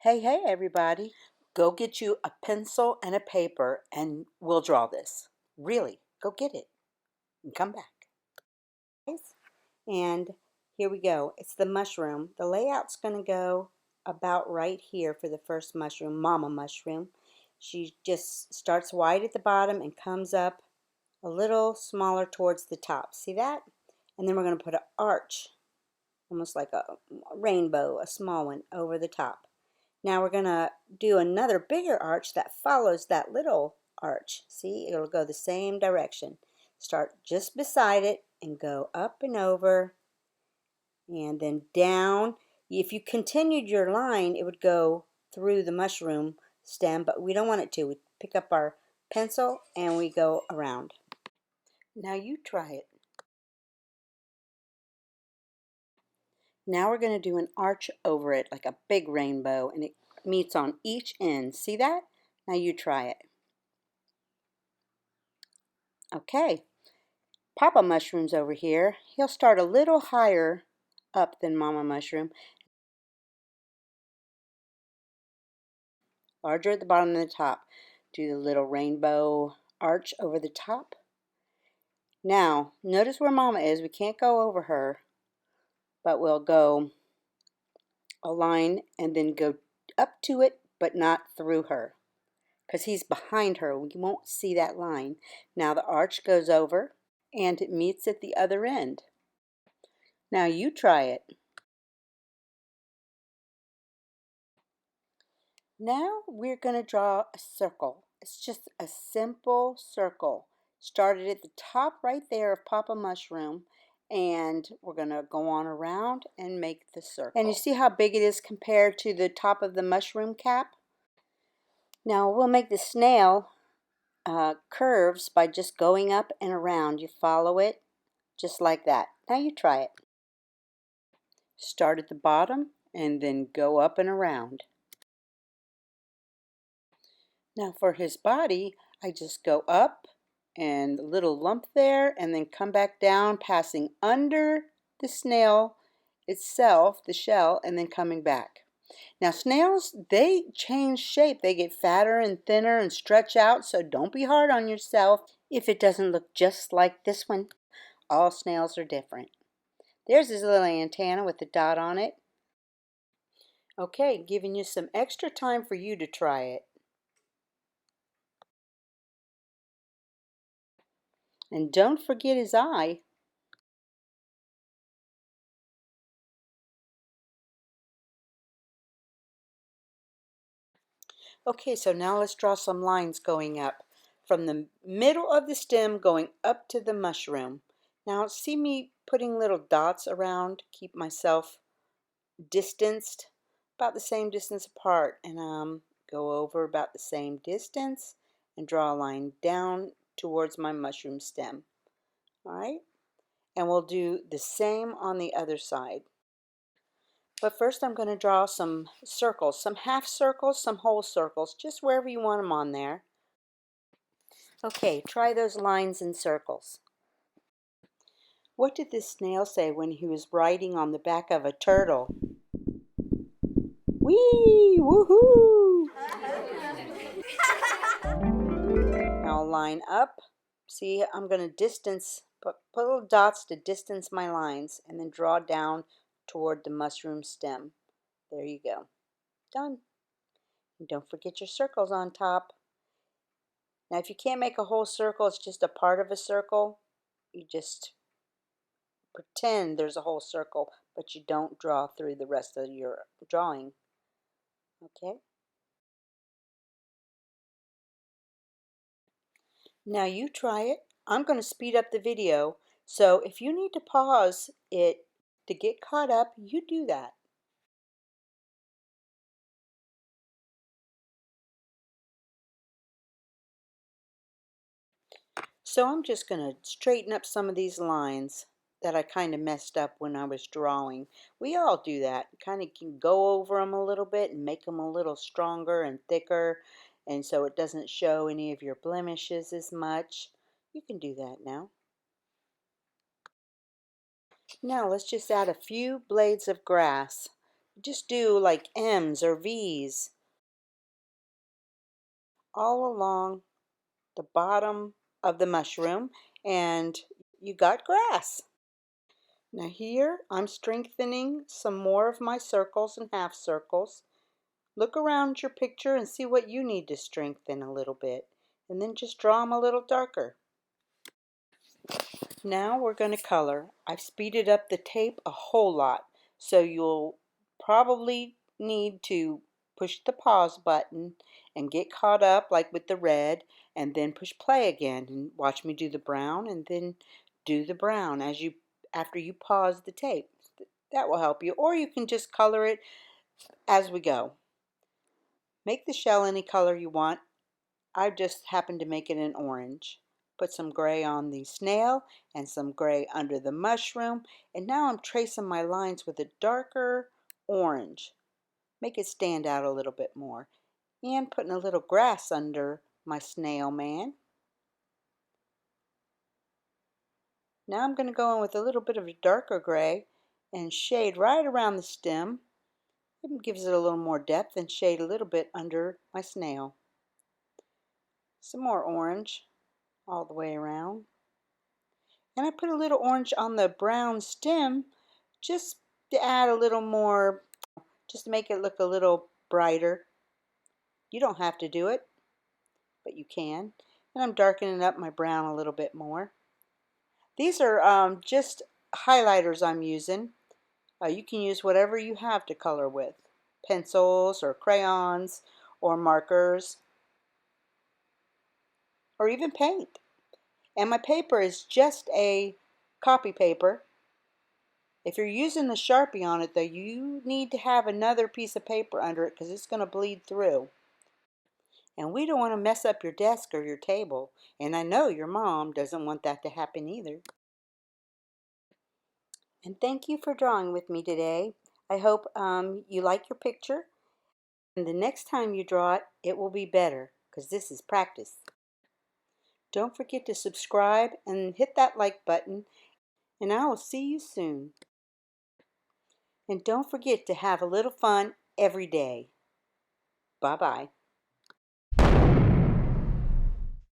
Hey everybody, go get you a pencil and a paper and we'll draw this. Really, go get it and come back. And here we go. It's the mushroom. The layout's going to go about right here for the first mushroom, mama mushroom. She just starts wide at the bottom and comes up a little smaller towards the top. See that? And then we're going to put an arch, almost like a rainbow, a small one, over the top. Now we're going to do another bigger arch that follows that little arch. See, it'll go the same direction. Start just beside it and go up and over and then down. If you continued your line, it would go through the mushroom stem, but we don't want it to. We pick up our pencil and we go around. Now you try it. Now we're going to do an arch over it like a big rainbow, and it meets on each end. See that? Now you try it. Okay, Papa Mushroom's over here. He'll start a little higher up than Mama Mushroom. Larger at the bottom than the top. Do the little rainbow arch over the top. Now, notice where Mama is. We can't go over her, but we'll go a line and then go up to it, but not through her, because he's behind her. We won't see that line. Now the arch goes over and it meets at the other end. Now you try it. Now we're going to draw a circle. It's just a simple circle. Started at the top right there of Papa Mushroom, and we're going to go on around and make the circle. And you see how big it is compared to the top of the mushroom cap? Now we'll make the snail curves by just going up and around. You follow it just like that. Now you try it. Start at the bottom and then go up and around. Now for his body, I just go up and a little lump there and then come back down, passing under the snail itself, the shell, and then coming back. Now snails, they change shape. They get fatter and thinner and stretch out, so don't be hard on yourself if it doesn't look just like this one. All snails are different. There's his little antenna with the dot on it. Okay, giving you some extra time for you to try it. And don't forget his eye. Okay, so now let's draw some lines going up from the middle of the stem going up to the mushroom. Now see me putting little dots around, keep myself distanced, about the same distance apart, and go over about the same distance and draw a line down towards my mushroom stem. Alright, and we'll do the same on the other side. But first I'm going to draw some circles, some half circles, some whole circles, just wherever you want them on there. Okay, try those lines and circles. What did this snail say when he was riding on the back of a turtle? Whee! Woohoo! Now line up. See, I'm going to distance, put little dots to distance my lines, and then draw down toward the mushroom stem. There you go. Done. And don't forget your circles on top. Now if you can't make a whole circle, it's just a part of a circle, you just pretend there's a whole circle, but you don't draw through the rest of your drawing. Okay? Now you try it. I'm going to speed up the video, so if you need to pause it to get caught up, you do that. So I'm just going to straighten up some of these lines that I kind of messed up when I was drawing. We all do that. Kind of can go over them a little bit and make them a little stronger and thicker, and so it doesn't show any of your blemishes as much. You can do that now. Now let's just add a few blades of grass. just do like M's or V's all along the bottom of the mushroom, and you got grass. Now here I'm strengthening some more of my circles and half circles. Look around your picture and see what you need to strengthen a little bit, and then just draw them a little darker. Now we're going to color. I've speeded up the tape a whole lot, so you'll probably need to push the pause button and get caught up like with the red, and then push play again and watch me do the brown, and then do the brown after you pause the tape. That will help you, or you can just color it as we go. Make the shell any color you want. I just happened to make it an orange. Put some gray on the snail and some gray under the mushroom, and now I'm tracing my lines with a darker orange. Make it stand out a little bit more. And putting a little grass under my snail man. Now I'm going to go in with a little bit of a darker gray and shade right around the stem. It gives it a little more depth, and shade a little bit under my snail. Some more orange all the way around. And I put a little orange on the brown stem just to add a little more, just to make it look a little brighter. You don't have to do it, but you can. And I'm darkening up my brown a little bit more. These are just highlighters I'm using. You can use whatever you have to color with. Pencils or crayons or markers or even paint. And my paper is just a copy paper. If you're using the Sharpie on it though, you need to have another piece of paper under it because it's going to bleed through. And we don't want to mess up your desk or your table. And I know your mom doesn't want that to happen either. And thank you for drawing with me today. I hope you like your picture. And the next time you draw it, it will be better because this is practice. Don't forget to subscribe and hit that like button. And I will see you soon. And don't forget to have a little fun every day. Bye-bye.